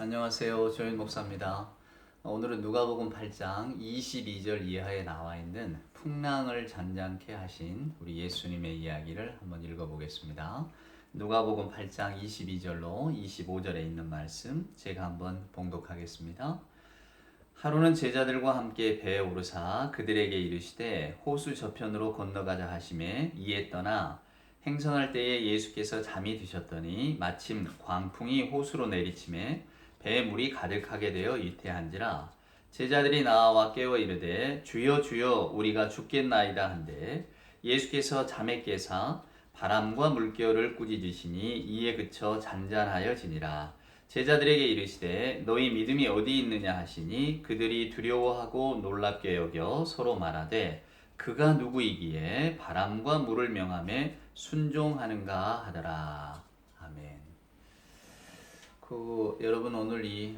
안녕하세요. 조인 목사입니다. 오늘은 누가복음 8장 22절 이하에 나와 있는 풍랑을 잔잔케 하신 우리 예수님의 이야기를 한번 읽어보겠습니다. 누가복음 8장 22절로 25절에 있는 말씀 제가 한번 봉독하겠습니다. 하루는 제자들과 함께 배에 오르사 그들에게 이르시되 호수 저편으로 건너가자 하시매 이에 떠나 행선할 때에 예수께서 잠이 드셨더니 마침 광풍이 호수로 내리치매 배에 물이 가득하게 되어 위태한지라 제자들이 나와 깨워 이르되 주여 주여 우리가 죽겠나이다 한데 예수께서 잠에 깨사 바람과 물결을 꾸짖으시니 이에 그쳐 잔잔하여 지니라. 제자들에게 이르시되 너희 믿음이 어디 있느냐 하시니 그들이 두려워하고 놀랍게 여겨 서로 말하되 그가 누구이기에 바람과 물을 명하며 순종하는가 하더라. 아멘. 여러분 오늘 이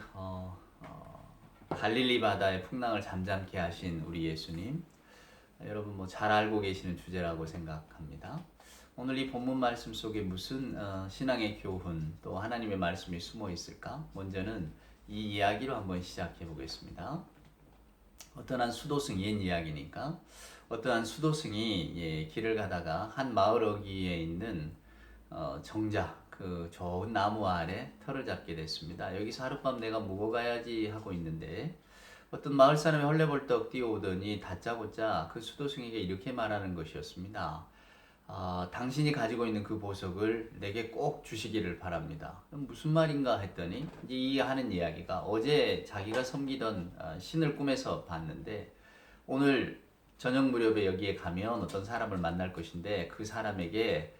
갈릴리 바다의 풍랑을 잠잠케 하신 우리 예수님, 여러분 뭐 잘 알고 계시는 주제라고 생각합니다. 오늘 이 본문 말씀 속에 무슨 신앙의 교훈 또 하나님의 말씀이 숨어 있을까? 먼저는 이 이야기로 한번 시작해 보겠습니다. 어떠한 수도승, 옛 이야기니까 어떠한 수도승이 길을 가다가 한 마을 어귀에 있는 정자, 그 좋은 나무 아래 터를 잡게 됐습니다. 여기서 하룻밤 내가 묵어 가야지 하고 있는데 어떤 마을 사람이 헐레벌떡 뛰어오더니 다짜고짜 그 수도승에게 이렇게 말하는 것이었습니다. 당신이 가지고 있는 그 보석을 내게 꼭 주시기를 바랍니다. 무슨 말인가 했더니 이제 이 하는 이야기가 어제 자기가 섬기던 신을 꿈에서 봤는데 오늘 저녁 무렵에 여기에 가면 어떤 사람을 만날 것인데 그 사람에게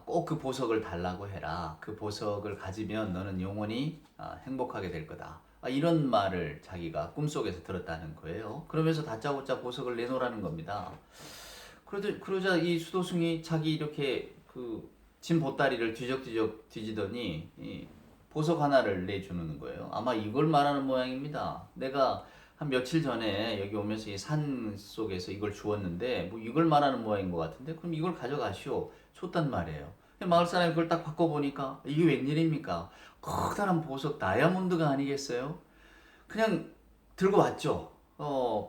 꼭 그 보석을 달라고 해라. 그 보석을 가지면 너는 영원히 행복하게 될 거다. 이런 말을 자기가 꿈속에서 들었다는 거예요. 그러면서 다짜고짜 보석을 내놓으라는 겁니다. 그러자 이 수도승이 자기 이렇게 그 짐 보따리를 뒤적뒤적 뒤지더니 이 보석 하나를 내주는 거예요. 아마 이걸 말하는 모양입니다. 내가 한 며칠 전에 여기 오면서 이 산 속에서 이걸 주웠는데 뭐 이걸 말하는 모양인 것 같은데 그럼 이걸 가져가시오. 줬단 말이에요. 마을 사람이 그걸 딱 바꿔보니까 이게 웬일입니까? 커다란 보석 다이아몬드가 아니겠어요? 그냥 들고 왔죠.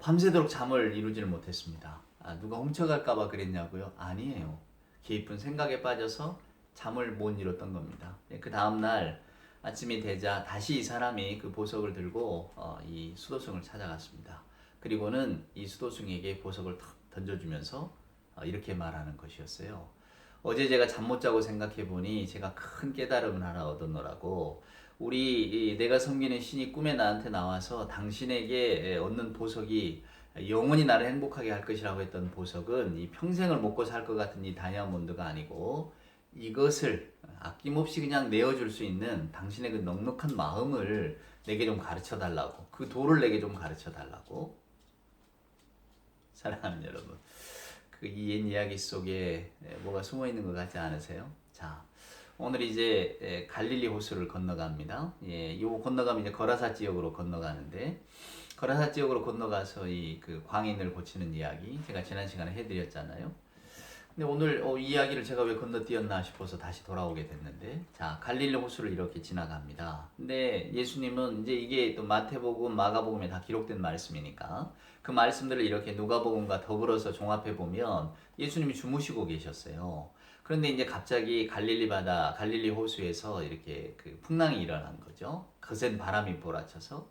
밤새도록 잠을 이루지를 못했습니다. 누가 훔쳐갈까봐 그랬냐고요? 아니에요. 깊은 생각에 빠져서 잠을 못 이뤘던 겁니다. 그 다음날 아침이 되자 다시 이 사람이 그 보석을 들고 이 수도승을 찾아갔습니다. 그리고는 이 수도승에게 보석을 탁 던져주면서 이렇게 말하는 것이었어요. 어제 제가 잠 못 자고 생각해 보니 제가 큰 깨달음을 하나 얻었노라고. 내가 섬기는 신이 꿈에 나한테 나와서 당신에게 얻는 보석이 영원히 나를 행복하게 할 것이라고 했던 보석은 이 평생을 먹고 살 것 같은 이 다이아몬드가 아니고 이것을 아낌없이 그냥 내어줄 수 있는 당신의 그 넉넉한 마음을 내게 좀 가르쳐 달라고, 그 도를 내게 좀 가르쳐 달라고. 사랑하는 여러분, 그 이 옛 이야기 속에 뭐가 숨어 있는 것 같지 않으세요? 자, 오늘 이제 갈릴리 호수를 건너갑니다. 요 건너가면 이제 거라사 지역으로 건너가는데 거라사 지역으로 건너가서 이 그 광인을 고치는 이야기 제가 지난 시간에 해드렸잖아요. 근데 오늘 이 이야기를 제가 왜 건너뛰었나 싶어서 다시 돌아오게 됐는데, 자, 갈릴리 호수를 이렇게 지나갑니다. 근데 예수님은 이제 이게 또 마태복음, 마가복음에 다 기록된 말씀이니까 그 말씀들을 이렇게 누가복음과 더불어서 종합해 보면 예수님이 주무시고 계셨어요. 그런데 이제 갑자기 갈릴리 바다, 갈릴리 호수에서 이렇게 그 풍랑이 일어난 거죠. 거센 바람이 몰아쳐서.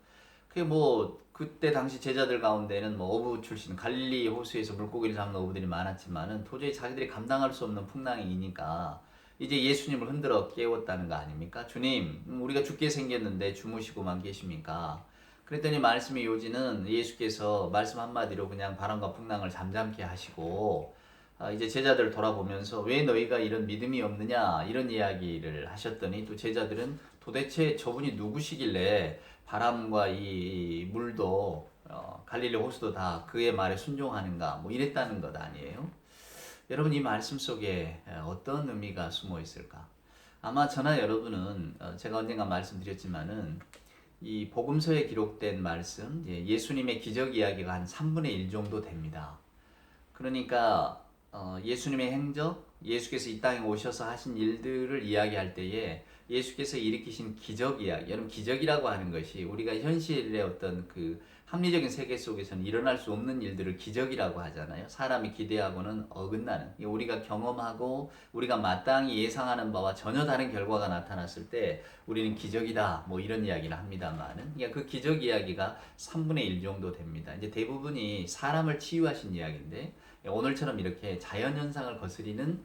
그게 뭐 그때 당시 제자들 가운데는 뭐 어부 출신 갈릴리 호수에서 물고기를 잡는 어부들이 많았지만은 도저히 자기들이 감당할 수 없는 풍랑이니까 이제 예수님을 흔들어 깨웠다는 거 아닙니까? 주님, 우리가 죽게 생겼는데 주무시고만 계십니까? 그랬더니 말씀의 요지는 예수께서 말씀 한마디로 그냥 바람과 풍랑을 잠잠케 하시고 이제 제자들 돌아보면서 왜 너희가 이런 믿음이 없느냐 이런 이야기를 하셨더니 또 제자들은 도대체 저분이 누구시길래 바람과 이 물도 갈릴리 호수도 다 그의 말에 순종하는가 뭐 이랬다는 것 아니에요? 여러분 이 말씀 속에 어떤 의미가 숨어 있을까? 아마 저나 여러분은 제가 언젠가 말씀드렸지만은 이 복음서에 기록된 말씀, 예수님의 기적 이야기가 한 3분의 1 정도 됩니다. 그러니까 예수님의 행적, 예수께서 이 땅에 오셔서 하신 일들을 이야기할 때에 예수께서 일으키신 기적 이야기, 여러분 기적이라고 하는 것이 우리가 현실의 어떤 그 합리적인 세계 속에서는 일어날 수 없는 일들을 기적이라고 하잖아요. 사람이 기대하고는 어긋나는, 우리가 경험하고 우리가 마땅히 예상하는 바와 전혀 다른 결과가 나타났을 때 우리는 기적이다 뭐 이런 이야기를 합니다만은, 그러니까 그 기적 이야기가 3분의 1 정도 됩니다. 이제 대부분이 사람을 치유하신 이야기인데 오늘처럼 이렇게 자연 현상을 거스리는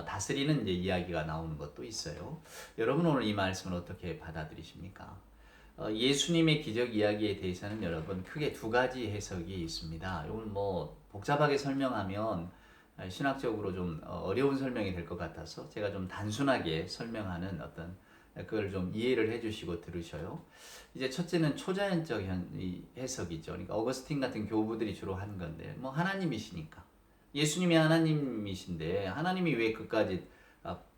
다스리는 이제 이야기가 나오는 것도 있어요. 여러분 오늘 이 말씀을 어떻게 받아들이십니까? 예수님의 기적 이야기에 대해서는 여러분 크게 두 가지 해석이 있습니다. 이걸 뭐 복잡하게 설명하면 신학적으로 좀 어려운 설명이 될 것 같아서 제가 좀 단순하게 설명하는 어떤 그걸 좀 이해를 해주시고 들으셔요. 이제 첫째는 초자연적 해석이죠. 그러니까 어거스틴 같은 교부들이 주로 한 건데, 뭐 하나님이시니까 예수님이 하나님이신데 하나님이 왜 그까지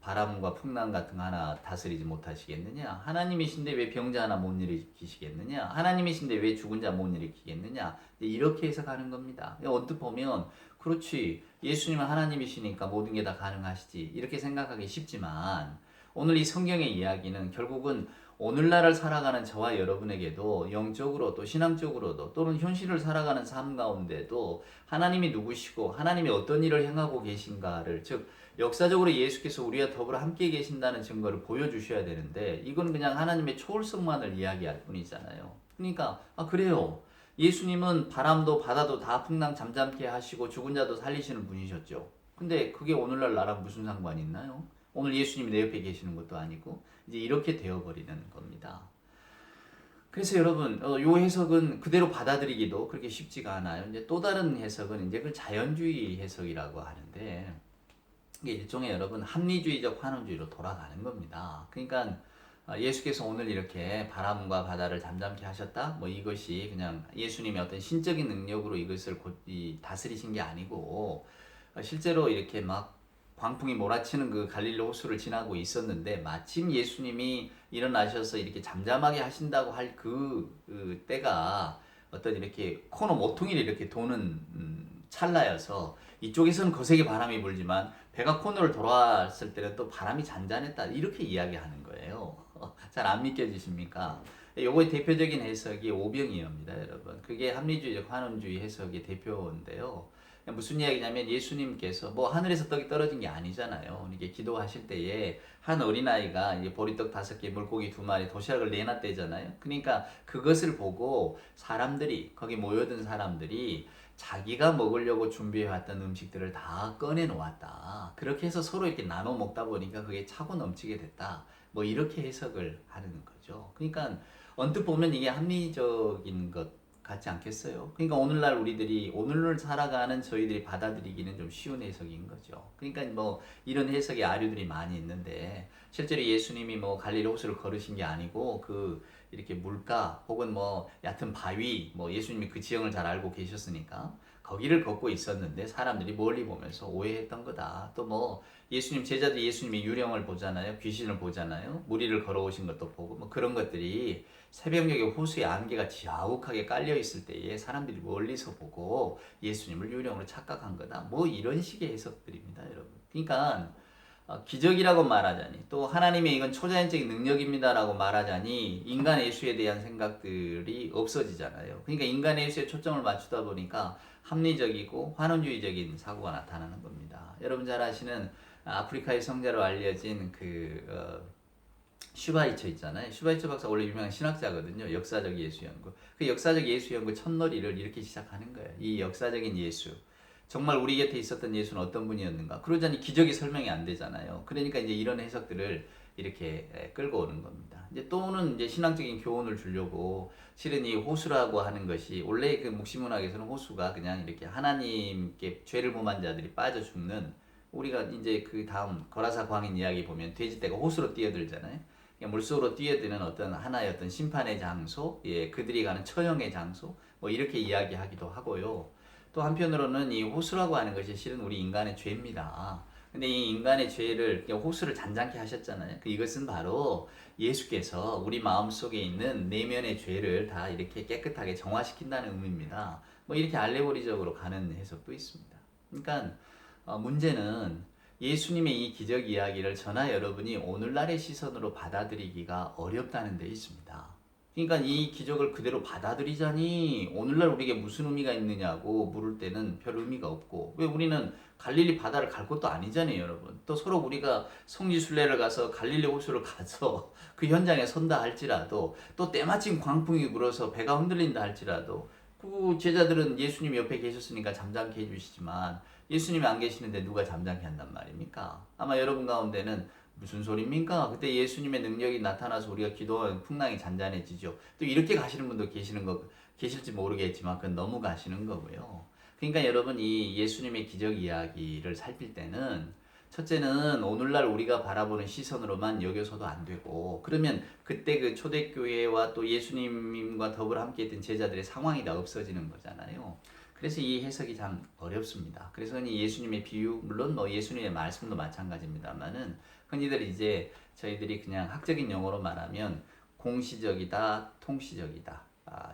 바람과 풍랑 같은 거 하나 다스리지 못하시겠느냐? 하나님이신데 왜 병자 하나 못 일으키시겠느냐? 하나님이신데 왜 죽은 자 못 일으키겠느냐? 이렇게 해석하는 겁니다. 언뜻 보면 그렇지, 예수님은 하나님이시니까 모든 게 다 가능하시지 이렇게 생각하기 쉽지만, 오늘 이 성경의 이야기는 결국은 오늘날을 살아가는 저와 여러분에게도 영적으로 또 신앙적으로도 또는 현실을 살아가는 삶 가운데도 하나님이 누구시고 하나님이 어떤 일을 행하고 계신가를, 즉 역사적으로 예수께서 우리와 더불어 함께 계신다는 증거를 보여주셔야 되는데, 이건 그냥 하나님의 초월성만을 이야기할 뿐이잖아요. 그러니까 그래요, 예수님은 바람도 바다도 다 풍랑 잠잠케 하시고 죽은 자도 살리시는 분이셨죠. 근데 그게 오늘날 나랑 무슨 상관이 있나요? 오늘 예수님이 내 옆에 계시는 것도 아니고 이제 이렇게 되어버리는 겁니다. 그래서 여러분, 요 해석은 그대로 받아들이기도 그렇게 쉽지가 않아요. 이제 또 다른 해석은 이제 그 자연주의 해석이라고 하는데, 이게 일종의 여러분 합리주의적 환원주의로 돌아가는 겁니다. 그러니까 예수께서 오늘 이렇게 바람과 바다를 잠잠케 하셨다, 뭐 이것이 그냥 예수님의 어떤 신적인 능력으로 이것을 다스리신 게 아니고, 실제로 이렇게 막 광풍이 몰아치는 그 갈릴리 호수를 지나고 있었는데 마침 예수님이 일어나셔서 이렇게 잠잠하게 하신다고 할 그 때가 어떤 이렇게 코너 모퉁이를 이렇게 도는 찰나여서 이쪽에서는 거세게 바람이 불지만 배가 코너를 돌아왔을 때는 또 바람이 잔잔했다, 이렇게 이야기하는 거예요. 잘 안 믿겨지십니까? 요거의 대표적인 해석이 오병이어입니다, 여러분. 그게 합리주의적 환원주의 해석의 대표인데요. 무슨 이야기냐면 예수님께서 뭐 하늘에서 떡이 떨어진 게 아니잖아요. 이게 기도하실 때에 한 어린아이가 이제 보리떡 5개, 물고기 2마리, 도시락을 내놨대잖아요. 그러니까 그것을 보고 사람들이, 거기 모여든 사람들이 자기가 먹으려고 준비해왔던 음식들을 다 꺼내 놓았다. 그렇게 해서 서로 이렇게 나눠 먹다 보니까 그게 차고 넘치게 됐다. 뭐 이렇게 해석을 하는 거죠. 그러니까 언뜻 보면 이게 합리적인 것 같지 않겠어요? 그러니까 오늘날 우리들이, 오늘을 살아가는 저희들이 받아들이기는 좀 쉬운 해석인 거죠. 그러니까 뭐 이런 해석의 아류들이 많이 있는데, 실제로 예수님이 뭐 갈릴리 호수를 걸으신 게 아니고 그 이렇게 물가 혹은 뭐 얕은 바위, 뭐 예수님이 그 지형을 잘 알고 계셨으니까 거기를 걷고 있었는데 사람들이 멀리 보면서 오해했던 거다. 또 뭐 예수님 제자들이 예수님의 유령을 보잖아요. 귀신을 보잖아요. 무리를 걸어오신 것도 보고 뭐 그런 것들이 새벽녘에 호수의 안개가 지아욱하게 깔려 있을 때에 사람들이 멀리서 보고 예수님을 유령으로 착각한 거다. 뭐 이런 식의 해석들입니다, 여러분. 그러니까 기적이라고 말하자니, 또 하나님의 이건 초자연적인 능력입니다라고 말하자니 인간 예수에 대한 생각들이 없어지잖아요. 그러니까 인간 예수에 초점을 맞추다 보니까 합리적이고 환원주의적인 사고가 나타나는 겁니다. 여러분 잘 아시는 아프리카의 성자로 알려진 슈바이처 있잖아요. 슈바이처 박사 원래 유명한 신학자거든요. 역사적 예수 연구. 그 역사적 예수 연구 첫머리를 이렇게 시작하는 거예요. 이 역사적인 예수, 정말 우리 곁에 있었던 예수는 어떤 분이었는가? 그러자니 기적이 설명이 안 되잖아요. 그러니까 이제 이런 해석들을 이렇게 끌고 오는 겁니다. 이제 또는 이제 신앙적인 교훈을 주려고, 실은 이 호수라고 하는 것이 원래 그 묵시문학에서는 호수가 그냥 이렇게 하나님께 죄를 범한 자들이 빠져 죽는, 우리가 이제 그 다음 거라사 광인 이야기 보면 돼지떼가 호수로 뛰어들잖아요. 물속으로 뛰어드는 어떤 하나의 어떤 심판의 장소, 예, 그들이 가는 처형의 장소, 뭐 이렇게 이야기하기도 하고요. 또 한편으로는 이 호수라고 하는 것이 실은 우리 인간의 죄입니다. 근데 이 인간의 죄를, 호수를 잔잔케 하셨잖아요. 이것은 바로 예수께서 우리 마음속에 있는 내면의 죄를 다 이렇게 깨끗하게 정화시킨다는 의미입니다. 뭐 이렇게 알레고리적으로 가는 해석도 있습니다. 그러니까 문제는 예수님의 이 기적 이야기를 저나 여러분이 오늘날의 시선으로 받아들이기가 어렵다는 데 있습니다. 그러니까 이 기적을 그대로 받아들이자니 오늘날 우리에게 무슨 의미가 있느냐고 물을 때는 별 의미가 없고, 왜 우리는 갈릴리 바다를 갈 것도 아니잖아요, 여러분. 또 서로 우리가 성지순례를 가서 갈릴리 호수를 가서 그 현장에 선다 할지라도, 또 때마침 광풍이 불어서 배가 흔들린다 할지라도, 그 제자들은 예수님 옆에 계셨으니까 잠잠케 해주시지만 예수님이 안 계시는데 누가 잠잠케 한단 말입니까? 아마 여러분 가운데는 무슨 소리입니까? 그때 예수님의 능력이 나타나서 우리가 기도하면 풍랑이 잔잔해지죠. 또 이렇게 가시는 분도 계실지 모르겠지만 그건 너무 가시는 거고요. 그러니까 여러분, 이 예수님의 기적 이야기를 살필 때는 첫째는 오늘날 우리가 바라보는 시선으로만 여겨서도 안 되고, 그러면 그때 그 초대교회와 또 예수님과 더불어 함께했던 제자들의 상황이 다 없어지는 거잖아요. 그래서 이 해석이 참 어렵습니다. 그래서 이 예수님의 비유, 물론 뭐 예수님의 말씀도 마찬가지입니다만은 흔히들 이제 저희들이 그냥 학적인 용어로 말하면 공시적이다, 통시적이다,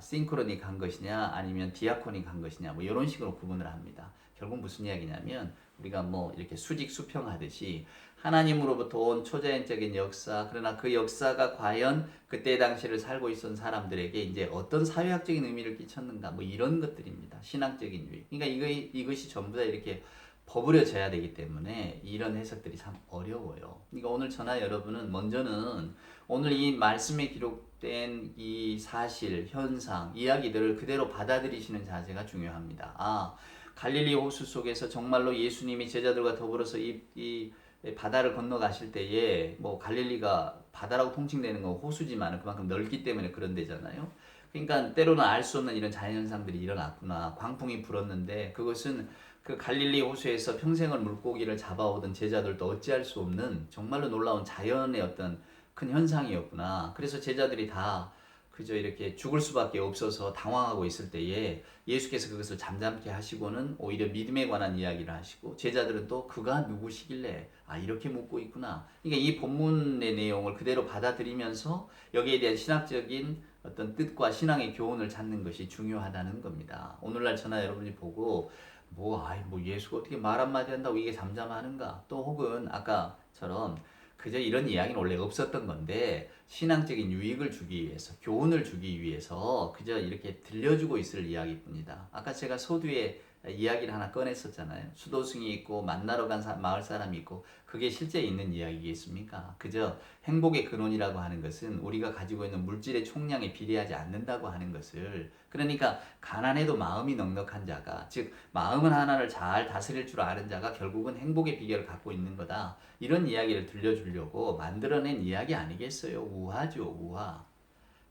싱크로닉한 것이냐 아니면 디아코닉한 것이냐, 뭐 이런 식으로 구분을 합니다. 결국 무슨 이야기냐면 우리가 뭐 이렇게 수직 수평하듯이 하나님으로부터 온 초자연적인 역사, 그러나 그 역사가 과연 그때 당시를 살고 있었던 사람들에게 이제 어떤 사회학적인 의미를 끼쳤는가, 뭐 이런 것들입니다. 신학적인 유익. 그러니까 이것이 전부 다 이렇게 버무려져야 되기 때문에 이런 해석들이 참 어려워요. 그러니까 오늘 저나 여러분은 먼저는 오늘 이 말씀에 기록된 이 사실, 현상, 이야기들을 그대로 받아들이시는 자세가 중요합니다. 갈릴리 호수 속에서 정말로 예수님이 제자들과 더불어서 이 바다를 건너가실 때에, 뭐 갈릴리가 바다라고 통칭되는 건 호수지만 그만큼 넓기 때문에 그런 데잖아요. 그러니까 때로는 알 수 없는 이런 자연현상들이 일어났구나. 광풍이 불었는데 그것은 그 갈릴리 호수에서 평생을 물고기를 잡아오던 제자들도 어찌할 수 없는 정말로 놀라운 자연의 어떤 큰 현상이었구나. 그래서 제자들이 다 그저 이렇게 죽을 수밖에 없어서 당황하고 있을 때에 예수께서 그것을 잠잠케 하시고는 오히려 믿음에 관한 이야기를 하시고, 제자들은 또 그가 누구시길래 이렇게 묻고 있구나. 그러니까 이 본문의 내용을 그대로 받아들이면서 여기에 대한 신학적인 어떤 뜻과 신앙의 교훈을 찾는 것이 중요하다는 겁니다. 오늘날 저나 여러분이 보고 뭐 예수가 어떻게 말 한마디 한다고 이게 잠잠하는가, 또 혹은 아까처럼 그저 이런 이야기는 원래 없었던 건데 신앙적인 유익을 주기 위해서, 교훈을 주기 위해서 그저 이렇게 들려주고 있을 이야기뿐이다. 아까 제가 서두에 이야기를 하나 꺼냈었잖아요. 수도승이 있고 만나러 간 마을 사람이 있고, 그게 실제 있는 이야기겠습니까? 그저 행복의 근원이라고 하는 것은 우리가 가지고 있는 물질의 총량에 비례하지 않는다고 하는 것을, 그러니까 가난해도 마음이 넉넉한 자가, 즉 마음은 하나를 잘 다스릴 줄 아는 자가 결국은 행복의 비결을 갖고 있는 거다, 이런 이야기를 들려주려고 만들어낸 이야기 아니겠어요? 우화죠, 우화.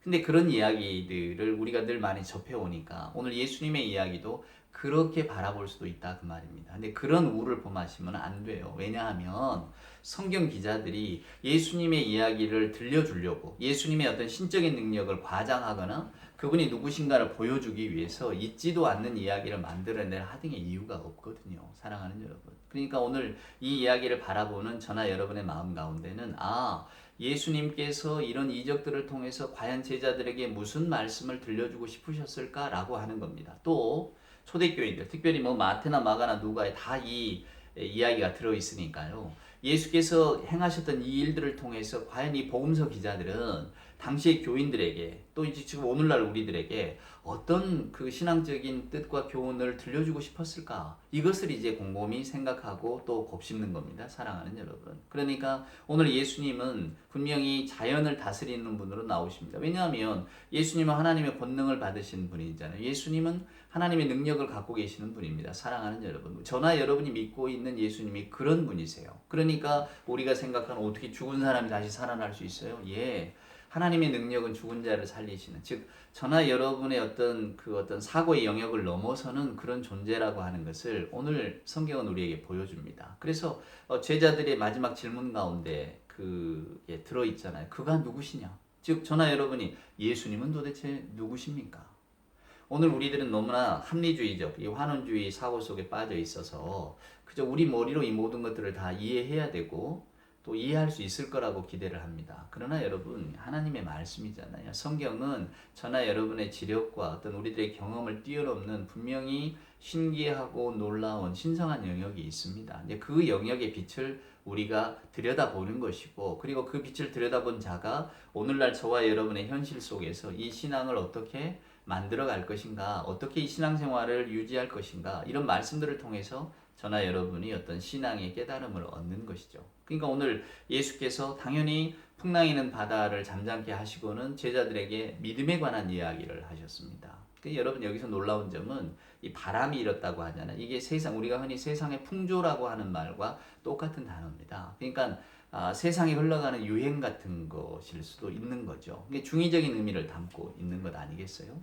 근데 그런 이야기들을 우리가 늘 많이 접해오니까 오늘 예수님의 이야기도 그렇게 바라볼 수도 있다, 그 말입니다. 근데 그런 우를 범하시면 안 돼요. 왜냐하면 성경 기자들이 예수님의 이야기를 들려주려고 예수님의 어떤 신적인 능력을 과장하거나 그분이 누구신가를 보여주기 위해서 있지도 않는 이야기를 만들어낼 하등의 이유가 없거든요, 사랑하는 여러분. 그러니까 오늘 이 이야기를 바라보는 저나 여러분의 마음 가운데는 예수님께서 이런 이적들을 통해서 과연 제자들에게 무슨 말씀을 들려주고 싶으셨을까라고 하는 겁니다. 또 초대교인들, 특별히 뭐 마태나 마가나 누가에 다 이 이야기가 들어있으니까요. 예수께서 행하셨던 이 일들을 통해서 과연 이 복음서 기자들은 당시의 교인들에게, 또 이제 지금 오늘날 우리들에게 어떤 그 신앙적인 뜻과 교훈을 들려주고 싶었을까? 이것을 이제 곰곰이 생각하고 또 곱씹는 겁니다, 사랑하는 여러분. 그러니까 오늘 예수님은 분명히 자연을 다스리는 분으로 나오십니다. 왜냐하면 예수님은 하나님의 권능을 받으신 분이잖아요. 예수님은 하나님의 능력을 갖고 계시는 분입니다, 사랑하는 여러분. 저나 여러분이 믿고 있는 예수님이 그런 분이세요. 그러니까 우리가 생각하는 어떻게 죽은 사람이 다시 살아날 수 있어요? 하나님의 능력은 죽은 자를 살리시는, 즉 저나 여러분의 어떤 사고의 영역을 넘어서는 그런 존재라고 하는 것을 오늘 성경은 우리에게 보여줍니다. 그래서 제자들의 마지막 질문 가운데 그게 들어있잖아요. 그가 누구시냐? 즉 저나 여러분이 예수님은 도대체 누구십니까? 오늘 우리들은 너무나 합리주의적, 이 환원주의 사고 속에 빠져 있어서 그저 우리 머리로 이 모든 것들을 다 이해해야 되고, 또 이해할 수 있을 거라고 기대를 합니다. 그러나 여러분, 하나님의 말씀이잖아요. 성경은 저나 여러분의 지력과 어떤 우리들의 경험을 뛰어넘는 분명히 신기하고 놀라운 신성한 영역이 있습니다. 이제 그 영역의 빛을 우리가 들여다보는 것이고, 그리고 그 빛을 들여다본 자가 오늘날 저와 여러분의 현실 속에서 이 신앙을 어떻게 만들어 갈 것인가, 어떻게 이 신앙생활을 유지할 것인가, 이런 말씀들을 통해서 저나 여러분이 어떤 신앙의 깨달음을 얻는 것이죠. 그러니까 오늘 예수께서 당연히 풍랑이는 바다를 잠잠케 하시고는 제자들에게 믿음에 관한 이야기를 하셨습니다. 여러분, 여기서 놀라운 점은 이 바람이 일었다고 하잖아요. 이게 세상, 우리가 흔히 세상의 풍조라고 하는 말과 똑같은 단어입니다. 그러니까 세상에 흘러가는 유행 같은 것일 수도 있는 거죠. 이게 중의적인 의미를 담고 있는 것 아니겠어요?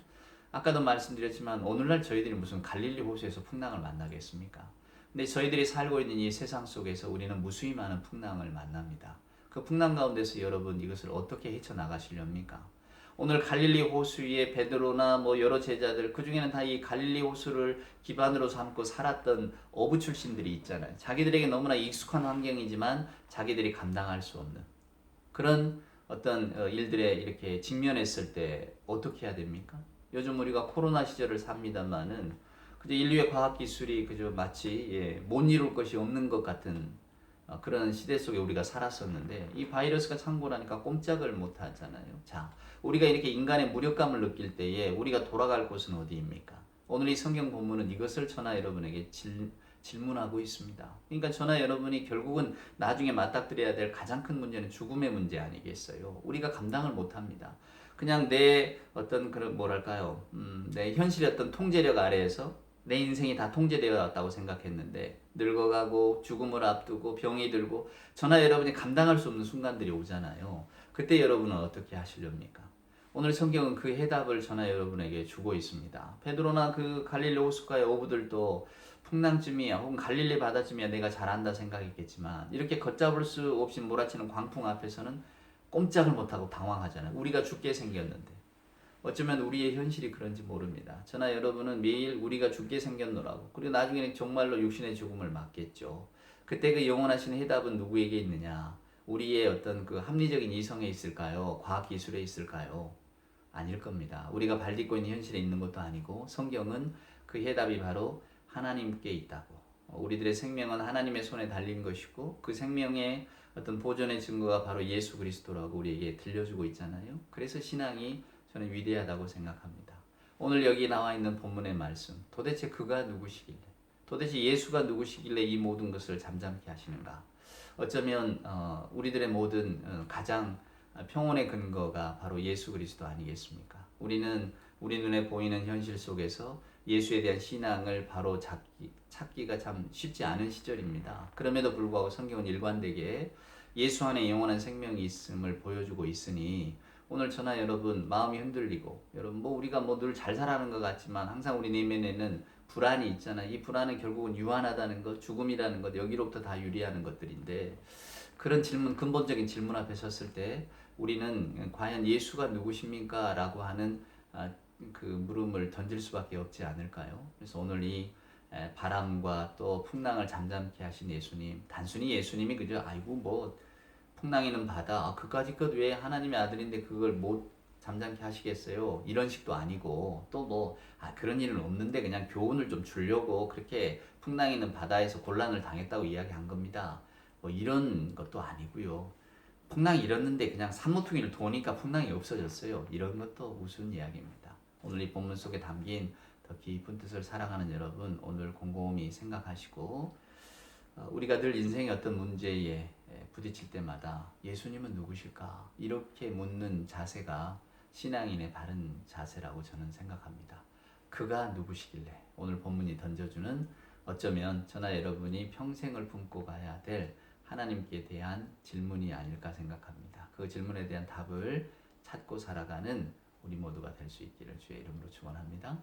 아까도 말씀드렸지만 오늘날 저희들이 무슨 갈릴리 호수에서 풍랑을 만나겠습니까? 근데 저희들이 살고 있는 이 세상 속에서 우리는 무수히 많은 풍랑을 만납니다. 그 풍랑 가운데서 여러분, 이것을 어떻게 헤쳐나가시렵니까? 오늘 갈릴리 호수 위에 베드로나 뭐 여러 제자들, 그 중에는 다 이 갈릴리 호수를 기반으로 삼고 살았던 어부 출신들이 있잖아요. 자기들에게 너무나 익숙한 환경이지만 자기들이 감당할 수 없는 그런 어떤 일들에 이렇게 직면했을 때 어떻게 해야 됩니까? 요즘 우리가 코로나 시절을 삽니다만은 그저 인류의 과학기술이 그저 마치 못 이룰 것이 없는 것 같은 그런 시대 속에 우리가 살았었는데, 이 바이러스가 창궐하니까 꼼짝을 못 하잖아요. 자, 우리가 이렇게 인간의 무력감을 느낄 때에 우리가 돌아갈 곳은 어디입니까? 오늘 이 성경 본문은 이것을 저나 여러분에게 질문하고 있습니다. 그러니까 저나 여러분이 결국은 나중에 맞닥뜨려야 될 가장 큰 문제는 죽음의 문제 아니겠어요? 우리가 감당을 못 합니다. 그냥 내 어떤 그런 뭐랄까요? 내 현실의 어떤 통제력 아래에서 내 인생이 다 통제되어 왔다고 생각했는데 늙어가고 죽음을 앞두고 병이 들고 저나 여러분이 감당할 수 없는 순간들이 오잖아요. 그때 여러분은 어떻게 하시렵니까? 오늘 성경은 그 해답을 저나 여러분에게 주고 있습니다. 베드로나 그 갈릴리 호숫가의 어부들도 풍랑쯤이야 혹은 갈릴리 바다쯤이야 내가 잘한다 생각했겠지만, 이렇게 걷잡을 수 없이 몰아치는 광풍 앞에서는 꼼짝을 못하고 방황하잖아요. 우리가 죽게 생겼는데. 어쩌면 우리의 현실이 그런지 모릅니다. 저나 여러분은 매일 우리가 죽게 생겼노라고, 그리고 나중에는 정말로 육신의 죽음을 맞겠죠. 그때 그 영원하신 해답은 누구에게 있느냐? 우리의 어떤 그 합리적인 이성에 있을까요? 과학기술에 있을까요? 아닐 겁니다. 우리가 발딛고 있는 현실에 있는 것도 아니고, 성경은 그 해답이 바로 하나님께 있다고. 우리들의 생명은 하나님의 손에 달린 것이고, 그 생명의 어떤 보존의 증거가 바로 예수 그리스도라고 우리에게 들려주고 있잖아요. 그래서 신앙이 저는 위대하다고 생각합니다. 오늘 여기 나와 있는 본문의 말씀, 도대체 그가 누구시길래, 도대체 예수가 누구시길래 이 모든 것을 잠잠케 하시는가? 어쩌면 우리들의 모든 가장 평온의 근거가 바로 예수 그리스도 아니겠습니까? 우리는 우리 눈에 보이는 현실 속에서 예수에 대한 신앙을 바로 찾기가 참 쉽지 않은 시절입니다. 그럼에도 불구하고 성경은 일관되게 예수 안에 영원한 생명이 있음을 보여주고 있으니, 오늘 저나 여러분 마음이 흔들리고, 여러분 뭐 우리가 뭐 늘 잘 살아가는 것 같지만 항상 우리 내면에는 불안이 있잖아요. 이 불안은 결국은 유한하다는 것, 죽음이라는 것, 여기로부터 다 유리하는 것들인데, 그런 질문, 근본적인 질문 앞에 섰을 때 우리는 과연 예수가 누구십니까? 라고 하는 그 물음을 던질 수밖에 없지 않을까요? 그래서 오늘 이 바람과 또 풍랑을 잠잠케 하신 예수님, 단순히 예수님이 그저 아이고 뭐 풍랑이는 바다, 그까짓 것 왜 하나님의 아들인데 그걸 못 잠잠케 하시겠어요? 이런 식도 아니고, 또 뭐 그런 일은 없는데 그냥 교훈을 좀 주려고 그렇게 풍랑이는 바다에서 곤란을 당했다고 이야기한 겁니다. 뭐 이런 것도 아니고요. 풍랑이 일었는데 그냥 산모퉁이를 도니까 풍랑이 없어졌어요. 이런 것도 우스운 이야기입니다. 오늘 이 본문 속에 담긴 더 깊은 뜻을 사랑하는 여러분, 오늘 곰곰이 생각하시고, 우리가 늘 인생의 어떤 문제에 부딪힐 때마다 예수님은 누구실까? 이렇게 묻는 자세가 신앙인의 바른 자세라고 저는 생각합니다. 그가 누구시길래? 오늘 본문이 던져주는, 어쩌면 저나 여러분이 평생을 품고 가야 될 하나님께 대한 질문이 아닐까 생각합니다. 그 질문에 대한 답을 찾고 살아가는 우리 모두가 될 수 있기를 주의 이름으로 축원합니다.